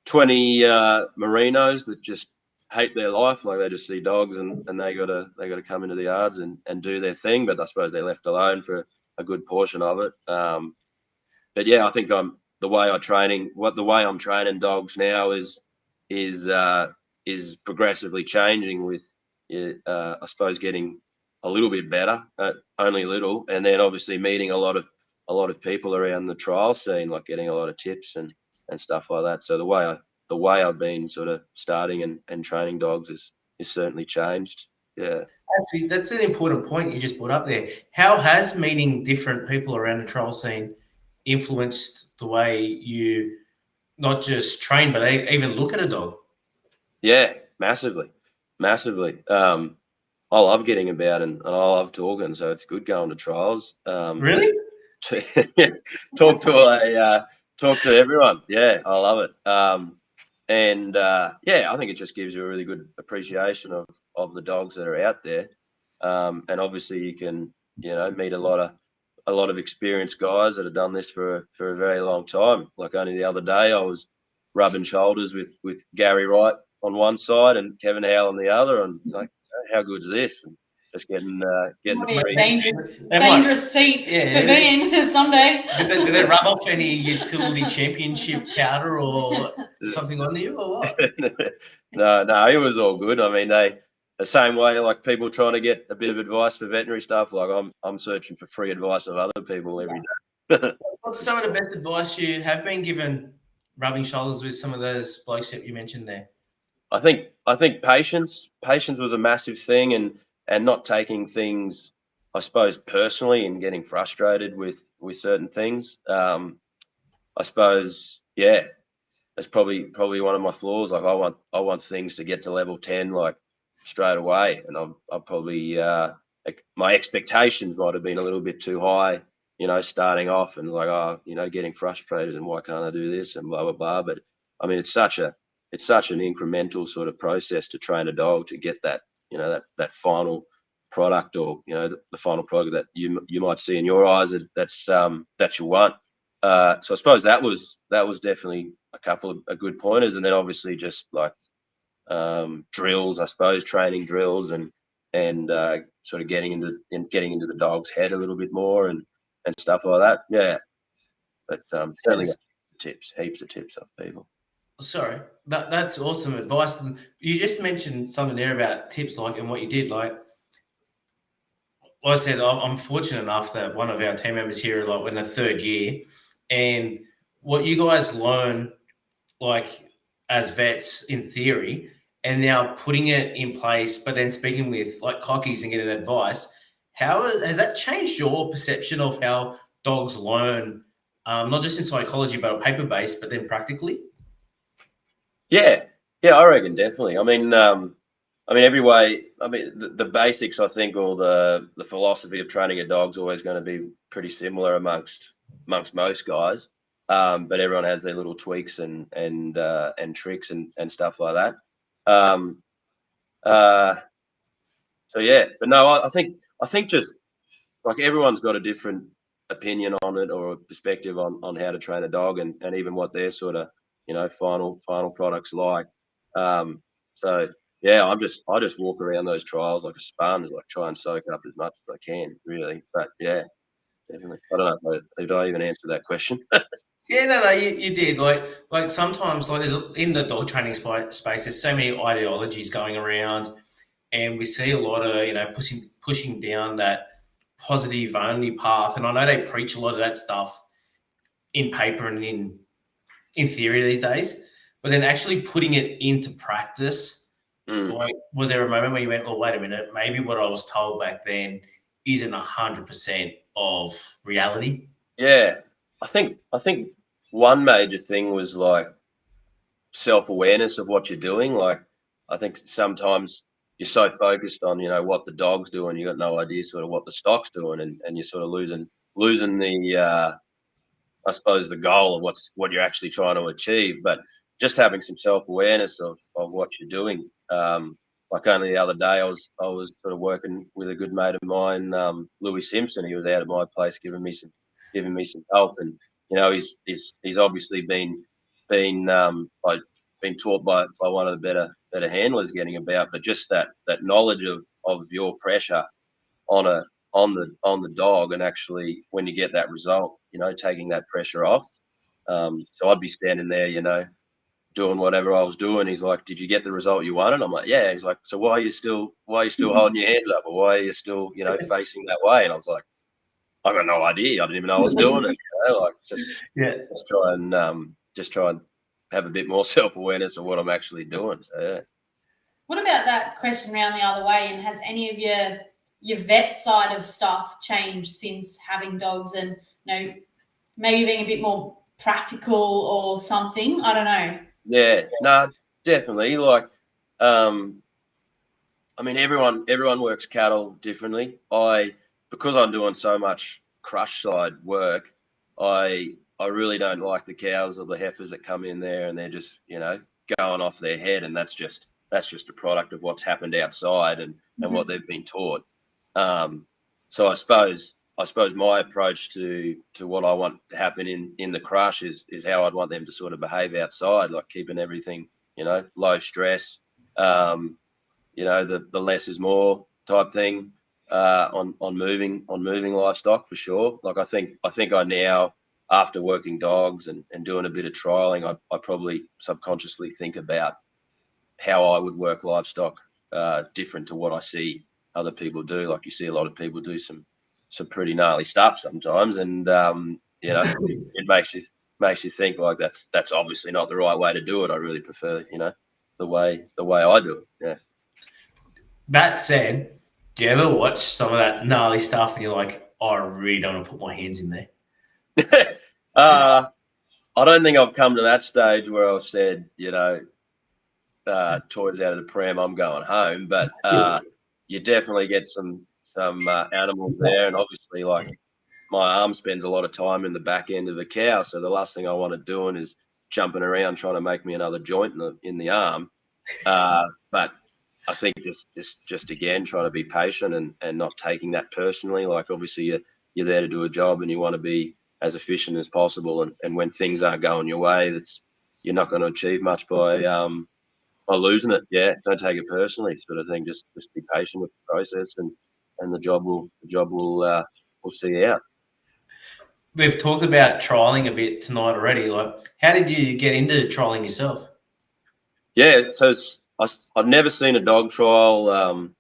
merinos that just hate their life. Like they just see dogs and they gotta come into the yards and do their thing. But I suppose they're left alone for a good portion of it. But yeah, I think the way I'm training dogs now is progressively changing with I suppose getting a little bit better, only a little, and then obviously meeting a lot of people around the trial scene, like getting a lot of tips and stuff like that. So the way I've been sort of starting and training dogs is certainly changed. Yeah. Actually, that's an important point you just brought up there. How has meeting different people around the trial scene influenced the way you not just train, but even look at a dog? Yeah, massively. I love getting about and I love talking, so it's good going to trials. Really? Talk to everyone. Yeah, I love it. And I think it just gives you a really good appreciation of the dogs that are out there. And obviously you can meet a lot of experienced guys that have done this for a very long time. Like only the other day I was rubbing shoulders with Gary Wright on one side and Kevin Howe on the other, and like, how good is this? And just getting the free. Dangerous seat to be in some days. Did they rub off any utility championship powder or something on you, or what? No, it was all good. I mean, the same way like people trying to get a bit of advice for veterinary stuff, like I'm searching for free advice of other people every day. What's some of the best advice you have been given rubbing shoulders with some of those blokes that you mentioned there? I think patience was a massive thing, and not taking things, I suppose, personally and getting frustrated with certain things. I suppose, yeah, that's probably one of my flaws. Like I want things to get to level 10 like straight away, and I probably my expectations might have been a little bit too high, starting off, and like getting frustrated and why can't I do this and blah blah blah. But I mean, it's such a it's such an incremental sort of process to train a dog to get that, you know, that final product, or, you know, the final product that you might see in your eyes that you want. So I suppose that was definitely a couple of good pointers, and then obviously just like drills, I suppose, training drills, and sort of getting into the dog's head a little bit more, and stuff like that. Yeah, but certainly got heaps of tips off people. Sorry, that's awesome advice. And you just mentioned something there about tips, like, and what you did. Like I said, I'm fortunate enough that one of our team members here, like, in the third year, and what you guys learn, like, as vets in theory, and now putting it in place, but then speaking with like cockies and getting advice. How has that changed your perception of how dogs learn, not just in psychology, but paper based, but then practically? Yeah, I reckon definitely. I mean, every way. I mean, the basics, I think, or the philosophy of training a dog's always going to be pretty similar amongst most guys. But everyone has their little tweaks and tricks and stuff like that. So yeah, but no, I think just like everyone's got a different opinion on it, or a perspective on how to train a dog, and even what their sort of, you know, final products like. So yeah, I just walk around those trials like a sponge, like try and soak up as much as I can, really. But yeah, definitely. I don't know, did I even answer that question? Yeah, no, you did. Like sometimes, like, there's in the dog training space, there's so many ideologies going around, and we see a lot of, you know, pushing down that positive only path. And I know they preach a lot of that stuff in paper and in theory these days, but then actually putting it into practice. Like, was there a moment where you went, "Oh, wait a minute, maybe what I was told back then isn't 100% of reality"? Yeah, I think one major thing was like self-awareness of what you're doing. Like, I think sometimes you're so focused on, you know, what the dog's doing, you got no idea sort of what the stock's doing, and you're sort of losing the I suppose the goal of what you're actually trying to achieve. But just having some self-awareness of what you're doing. Like only the other day, I was sort of working with a good mate of mine, Louis Simpson. He was out at my place giving me some help, and, you know, he's obviously been taught by one of the better handlers getting about. But just that knowledge of your pressure on the dog, and actually when you get that result, you know, taking that pressure off. So I'd be standing there, you know, doing whatever I was doing. He's like, "Did you get the result you wanted?" I'm like, "Yeah." He's like, "So why are you still holding your hands up, or why are you still, you know, facing that way?" And I was like, "I got no idea. I didn't even know I was doing it." You know, like, just try and have a bit more self-awareness of what I'm actually doing. So yeah. What about that question round the other way? And has any of your vet side of stuff changed since having dogs, and, you know, maybe being a bit more practical or something? I don't know. Yeah, no, definitely. Like, I mean, everyone works cattle differently. Because I'm doing so much crush side work, I really don't like the cows or the heifers that come in there and they're just, you know, going off their head, and that's just a product of what's happened outside, and what they've been taught. So I suppose my approach to what I want to happen in the crush is how I'd want them to sort of behave outside, like keeping everything, you know, low stress. You know, the less is more type thing, on moving livestock, for sure. Like, I think I now, after working dogs and doing a bit of trialing, I probably subconsciously think about how I would work livestock, different to what I see other people do. Like, you see a lot of people do some pretty gnarly stuff sometimes, and you know, it makes you think, like, that's obviously not the right way to do it. I really prefer, you know, the way I do it. Yeah. That said, do you ever watch some of that gnarly stuff and you're like, "Oh, I really don't want to put my hands in there"? I don't think I've come to that stage where I've said, you know, toys out of the pram, I'm going home. But you definitely get some animals there, and obviously, like, my arm spends a lot of time in the back end of a cow, so the last thing I want to do is jumping around trying to make me another joint in the arm. But I think just again trying to be patient and not taking that personally. Like obviously you're there to do a job and you want to be as efficient as possible. And when things aren't going your way, you're not going to achieve much by losing it. Yeah, don't take it personally, sort of thing. Just be patient with the process, and the job will see you out. We've talked about trialing a bit tonight already. Like, how did you get into trialing yourself? Yeah, so I've never seen a dog trial, and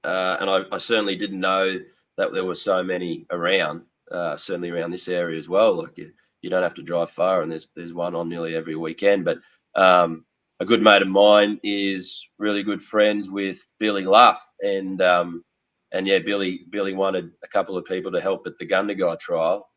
I certainly didn't know that there were so many around. Certainly around this area as well. Like you don't have to drive far, and there's one on nearly every weekend. But a good mate of mine is really good friends with Billy Luff, and yeah, Billy wanted a couple of people to help at the Gundagai trial,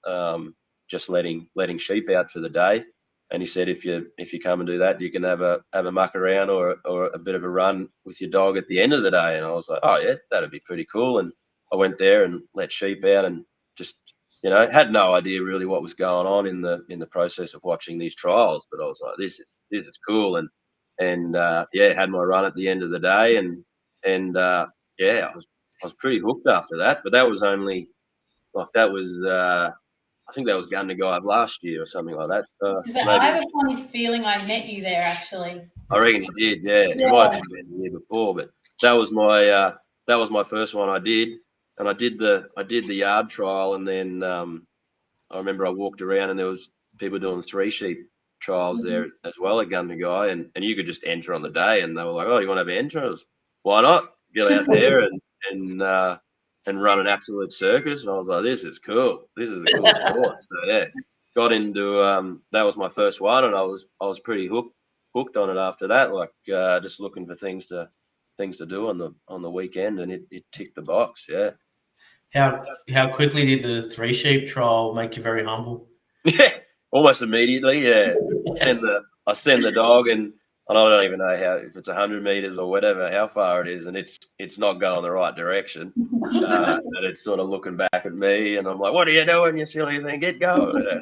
just letting sheep out for the day. And he said, if you come and do that, you can have a muck around or a bit of a run with your dog at the end of the day. And I was like, oh yeah, that'd be pretty cool. And I went there and let sheep out and just, had no idea really what was going on in the process of watching these trials. But I was like, this is cool. And yeah, had my run at the end of the day, and yeah, I was pretty hooked after that. But that was only I think that was Gundagai last year or something like that. I have a funny feeling I met you there, actually. I reckon you did, yeah. It might have been the year before, but that was my first one I did, and I did the yard trial, and then I remember I walked around and there was people doing 3 sheep trials there as well at Gundagai, and you could just enter on the day, and they were like, "Oh, you want to have an entrance? Why not? Get out there and run an absolute circus." And I was like, this is cool. This is a cool sport. So yeah, got into that was my first one, and I was pretty hooked on it after that. Like just looking for things to do on the weekend, and it ticked the box. Yeah. How quickly did the 3 sheep trial make you very humble? Yeah, almost immediately. Yeah, I send the dog, and I don't even know if it's 100 meters or whatever, how far it is, and it's not going the right direction. And it's sort of looking back at me, and I'm like, "What are you doing, you silly thing? Get going!"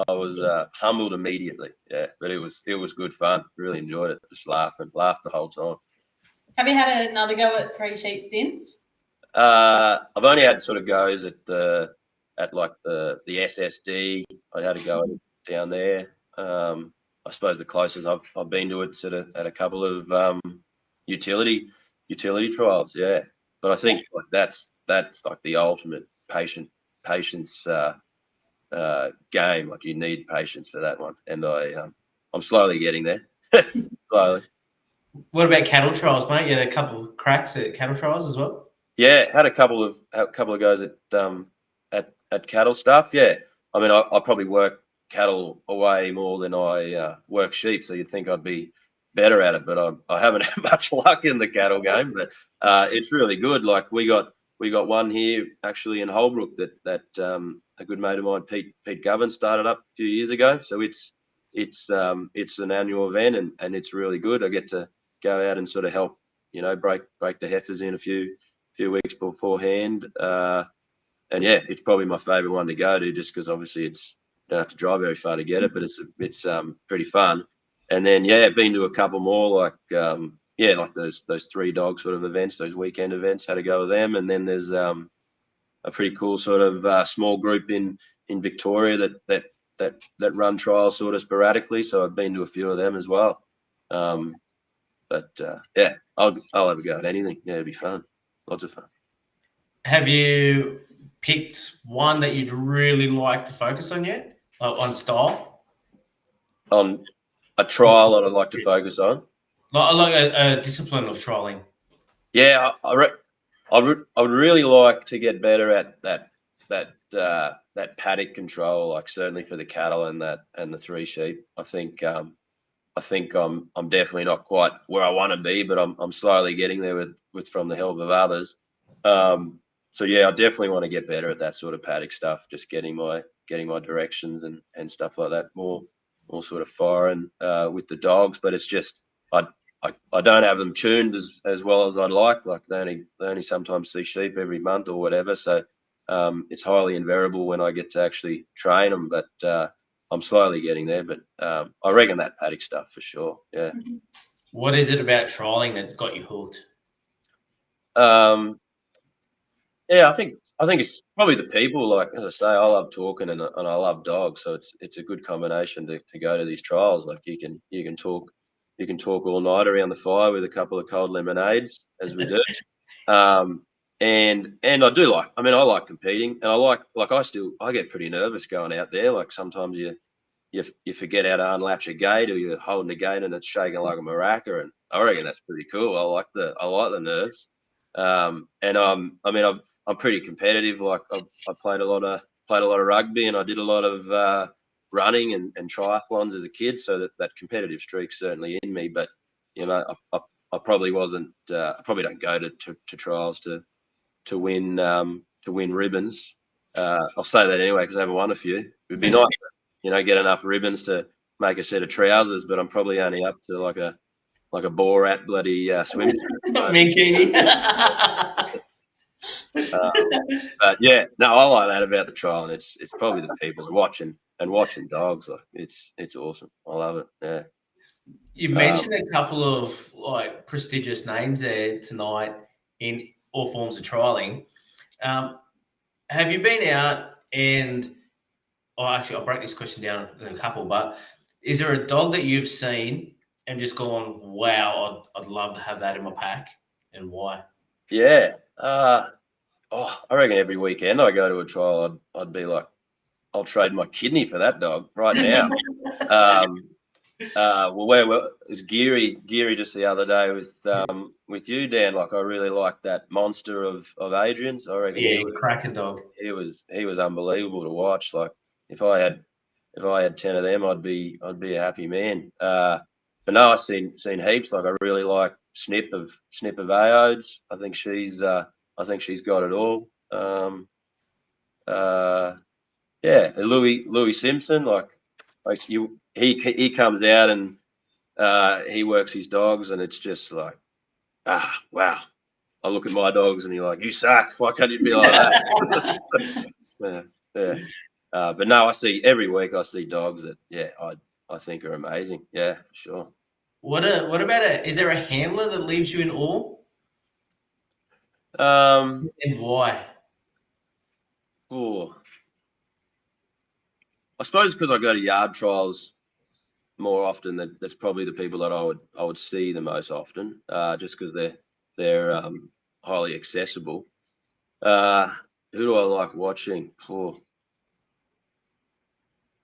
I was humbled immediately. Yeah, but it was good fun. Really enjoyed it. Just laughed the whole time. Have you had another go at 3 sheep since? I've only had sort of goes at the SSD. I had a go down there. I suppose the closest I've been to it sort of at a couple of utility trials. Yeah, but I think like that's like the ultimate patience game. Like you need patience for that one, and I'm slowly getting there. Slowly. What about cattle trials, mate? You had a couple of cracks at cattle trials as well. Yeah, had a couple of goes at cattle stuff. Yeah, I mean, I probably work cattle away more than I work sheep, so you'd think I'd be better at it, but I haven't had much luck in the cattle game. But it's really good. Like we got one here actually in Holbrook that a good mate of mine, Pete Govan, started up a few years ago. So it's an annual event, and it's really good. I get to go out and sort of help, break the heifers in a few weeks beforehand. And yeah, it's probably my favorite one to go to, just because obviously you don't have to drive very far to get it, but it's pretty fun. And then yeah, been to a couple more like like those 3 dog sort of events, those weekend events. Had to go with them. And then there's a pretty cool sort of small group in Victoria that run trials sort of sporadically. So I've been to a few of them as well. But yeah, I'll have a go at anything. Yeah, it'd be fun. Lots of fun. Have you picked one that you'd really like to focus on yet? On style? On a trial that I'd like to focus on? Like a discipline of trialing. Yeah, I would really like to get better at that paddock control, like certainly for the cattle and the 3 sheep. I think I'm definitely not quite where I want to be, but I'm slowly getting there with from the help of others. So yeah, I definitely want to get better at that sort of paddock stuff, just getting my directions and stuff like that more sort of foreign with the dogs. But it's just I don't have them tuned as well as I'd like. Like they only sometimes see sheep every month or whatever. So it's highly invariable when I get to actually train them. But I'm slowly getting there, but I reckon that paddock stuff for sure. Yeah. What is it about trialing that's got you hooked? Yeah, I think it's probably the people. Like as I say, I love talking and I love dogs, so it's a good combination to go to these trials. Like you can talk all night around the fire with a couple of cold lemonades, as we do. And I do like. I mean, I like competing, and I get pretty nervous going out there. Like sometimes you forget how to unlatch a gate, or you're holding a gate and it's shaking like a maraca, and I reckon that's pretty cool. I like the nerves. And I'm pretty competitive. Like I played a lot of rugby, and I did a lot of running and triathlons as a kid. So that competitive streak's certainly in me. But I probably wasn't. I probably don't go to trials to win ribbons. I'll say that anyway because I haven't won a few. It'd be nice, get enough ribbons to make a set of trousers. But I'm probably only up to like a Borat bloody swimsuit. Minky. But yeah, no, I like that about the trial, and it's probably the people watching dogs. Like it's awesome. I love it. Yeah. You mentioned a couple of like prestigious names there tonight in all forms of trialing. Have you been out and? Oh, actually, I'll break this question down in a couple. But is there a dog that you've seen and just gone, "Wow, I'd love to have that in my pack," and why? Yeah. I reckon every weekend I go to a trial, I'd be like, I'll trade my kidney for that dog right now. Well, where it was Geary just the other day with you, Dan. Like I really liked that monster of Adrian's. I reckon Yeah, cracker dog. he was unbelievable to watch. Like if I had 10 of them, I'd be a happy man. But no, I've seen heaps. Like I really like Snip of Aodes. I think she's got it all. Yeah, Louis Simpson. He comes out and he works his dogs, and it's just like, wow. I look at my dogs and you're like, you suck. Why can't you be like that? Yeah. But no, I see every week. I see dogs that I think are amazing. Yeah, for sure. What about is there a handler that leaves you in awe? And why? Oh, I suppose because I go to yard trials more often, that's probably the people that I would see the most often, just because they're highly accessible. Who do I like watching? Oh,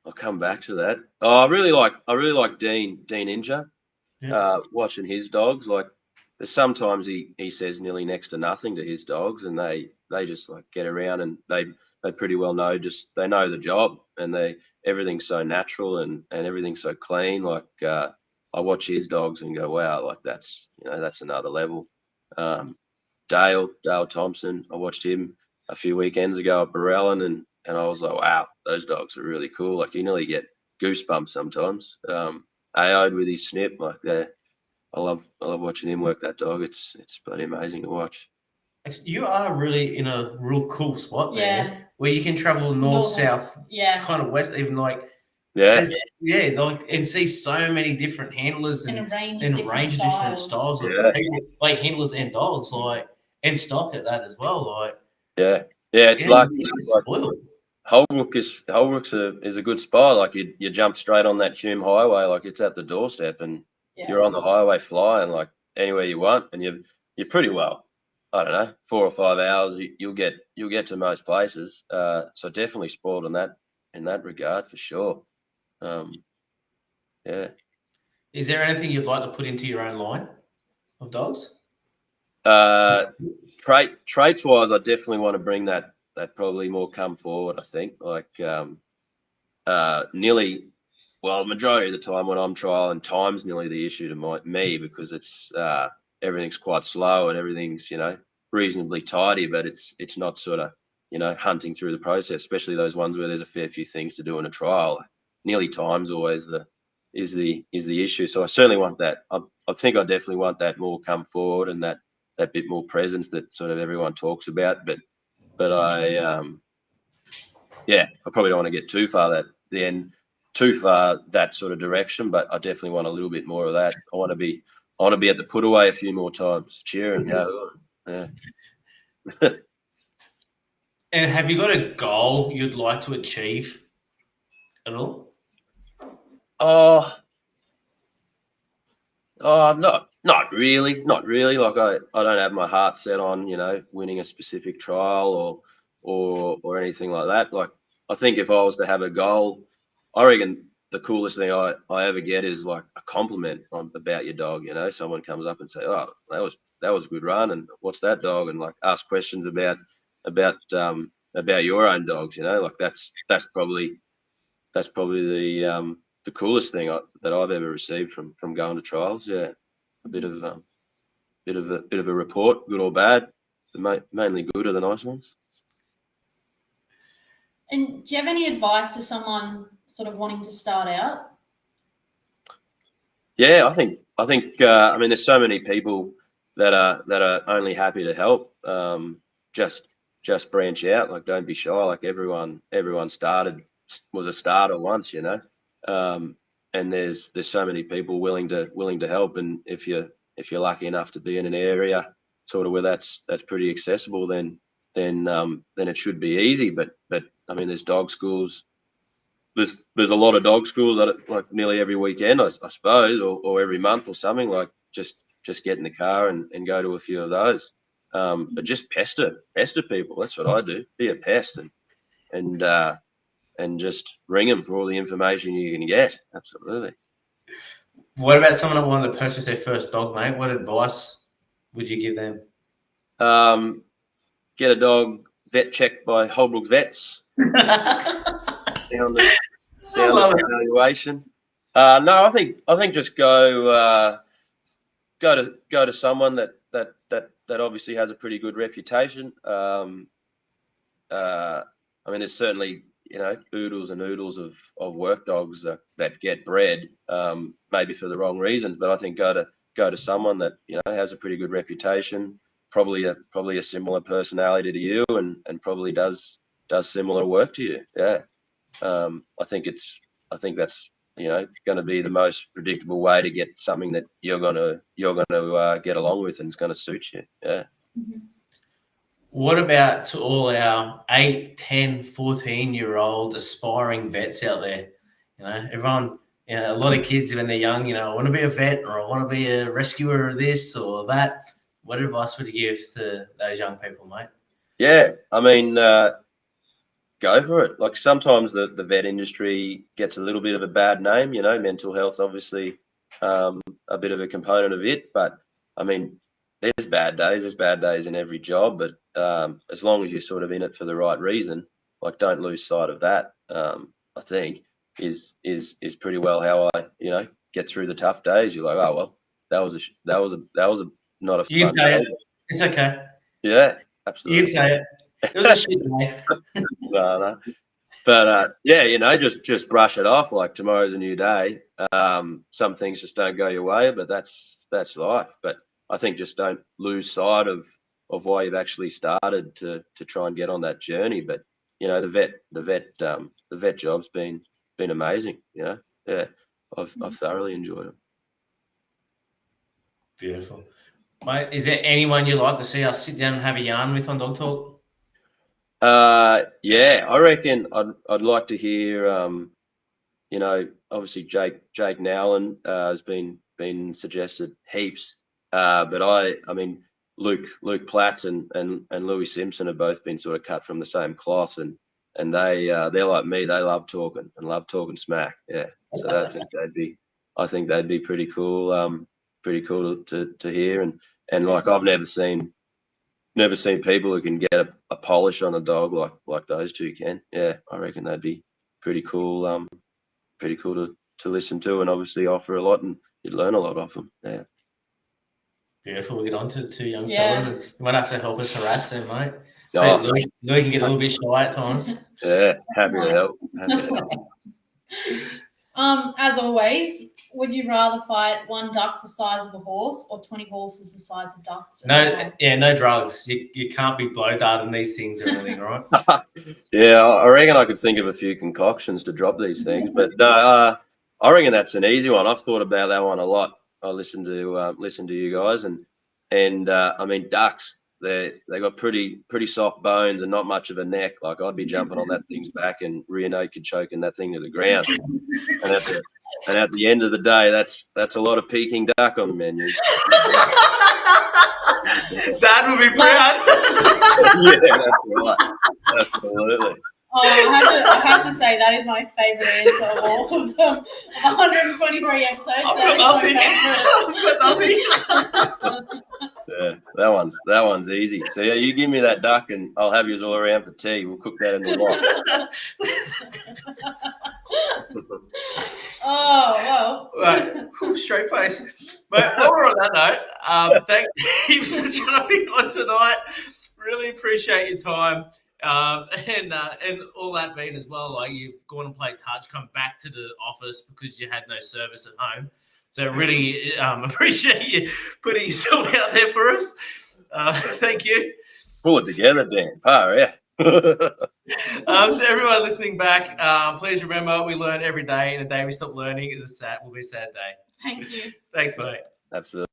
I'll come back to that. Oh, I really like Dean Inja. Watching his dogs. Like there's sometimes he says nearly next to nothing to his dogs, and they just like get around, and they pretty well know, they know the job, and everything's so natural and everything's so clean. Like I watch his dogs and go, wow, like that's another level. Dale Thompson, I watched him a few weekends ago at Barellan, and I was like, wow, those dogs are really cool. Like you nearly get goosebumps sometimes. Aod with his Snip, like that. I love watching him work that dog. It's bloody amazing to watch. You are really in a real cool spot there, where you can travel north, south, kind of west, even like and see so many different handlers and a range of different styles of people, like handlers and dogs, like and stock at that as well. Like it's lucky. Like, Holbrook is a good spot. Like you jump straight on that Hume Highway, like it's at the doorstep, and you're on the highway flying like anywhere you want, and you're pretty well. I don't know, 4 or 5 hours. You'll get to most places. So definitely spoiled in that regard for sure. Yeah. Is there anything you'd like to put into your own line of dogs? Traits wise, I definitely want to bring that probably more come forward. I think like the majority of the time when I'm trialing, time's nearly the issue to me because it's everything's quite slow and everything's reasonably tidy, but it's not sort of hunting through the process, especially those ones where there's a fair few things to do in a trial. Nearly time's always the issue. So I certainly want that. I think I definitely want that more come forward and that bit more presence that sort of everyone talks about. But I probably don't want to get too far at the end. too far that sort of direction, but I definitely want a little bit more of that. I want to be at the put away a few more times, cheering. Yeah. And have you got a goal you'd like to achieve at all? Not really. Like I don't have my heart set on, winning a specific trial or anything like that. Like I think if I was to have a goal, I reckon the coolest thing I ever get is like a compliment about your dog. Someone comes up and say, "Oh, that was a good run," and what's that dog, and like ask questions about your own dogs. Like that's probably the coolest thing that I've ever received from going to trials. Yeah, a bit of a report, good or bad. Mainly good are the nice ones. And do you have any advice to someone sort of wanting to start out? Yeah, I think I mean, there's so many people that are only happy to help. Just branch out. Like, don't be shy. Like everyone was a starter once, and there's so many people willing to help. And if you're lucky enough to be in an area sort of where that's pretty accessible, then it should be easy. But I mean, there's dog schools. There's a lot of dog schools like nearly every weekend, I suppose, or every month or something. Like just get in the car and go to a few of those. But just pester people. That's what I do. Be a pest and just ring them for all the information you can get. Absolutely. What about someone that wanted to purchase their first dog, mate? What advice would you give them? Get a dog vet checked by Holbrook Vets. Sound evaluation. No, I think just go to someone that obviously has a pretty good reputation. I mean, there's certainly oodles and oodles of work dogs that get bred, maybe for the wrong reasons. But I think go to someone that has a pretty good reputation, probably a similar personality to you, and probably does similar work to you. Yeah. I think that's going to be the most predictable way to get something that you're going to get along with and it's going to suit you. Yeah. Mm-hmm. What about to all our 8, 10, 14-year-old aspiring vets out there? Everyone, a lot of kids when they're young, I want to be a vet or I want to be a rescuer of this or that. What advice would you give to those young people, mate? Yeah, I mean, go for it. Like sometimes the vet industry gets a little bit of a bad name. Mental health's obviously a bit of a component of it, but I mean, there's bad days. There's bad days in every job, but as long as you're sort of in it for the right reason, like don't lose sight of that. I think is pretty well how I get through the tough days. You're like, oh well, that was a not a You fun can say day. it. It's okay. Yeah, absolutely. You can say it. It was a shit day. No. But yeah, just brush it off. Like tomorrow's a new day. Some things just don't go your way, but that's life. But I think just don't lose sight of why you've actually started to try and get on that journey. But the vet job's been amazing. Yeah, I've thoroughly enjoyed it. Beautiful. Mate, is there anyone you'd like to see us sit down and have a yarn with on Dog Talk? Yeah, I reckon I'd like to hear. Obviously Jake Nowlan has been suggested heaps, but I mean Luke Platts and Louis Simpson have both been sort of cut from the same cloth, and they're like me. They love talking smack. Yeah, so I think they'd be pretty cool. Pretty cool to hear, and like I've never seen people who can get a polish on a dog like those two can. Yeah, I reckon they'd be pretty cool. Pretty cool to listen to, and obviously offer a lot, and you'd learn a lot off them. Yeah. Beautiful. We'll get on to the two young fellas, and you might have to help us harass them, mate. Oh, Louis can get a little bit shy at times. Yeah, happy to help. As always, would you rather fight one duck the size of a horse or 20 horses the size of ducks? No drugs. You can't be blow darting these things or anything, right? Yeah, I reckon I could think of a few concoctions to drop these things, but no, I reckon that's an easy one. I've thought about that one a lot. I listened to you guys, and I mean ducks. They got pretty soft bones and not much of a neck. Like I'd be jumping on that thing's back and rear naked choking that thing to the ground. And at the end of the day, that's a lot of Peking duck on the menu. Dad will be proud. Yeah, that's right. Absolutely. Oh, I have to say that is my favourite answer of all of them. Of 123 episodes, that is my favourite. Yeah, that one's easy. So yeah, you give me that duck and I'll have yours all around for tea. We'll cook that in the lot. Oh, well. Right. Straight face. But while we're on that note, thank you for jumping on tonight. Really appreciate your time. And all that being as well, like you've gone and played touch, come back to the office because you had no service at home. So really appreciate you putting yourself out there for us. Thank you. Pull it together, Dan. Power, yeah. To everyone listening back, please remember we learn every day, and a day we stop learning will be a sad day. Thank you. Thanks, mate. Absolutely.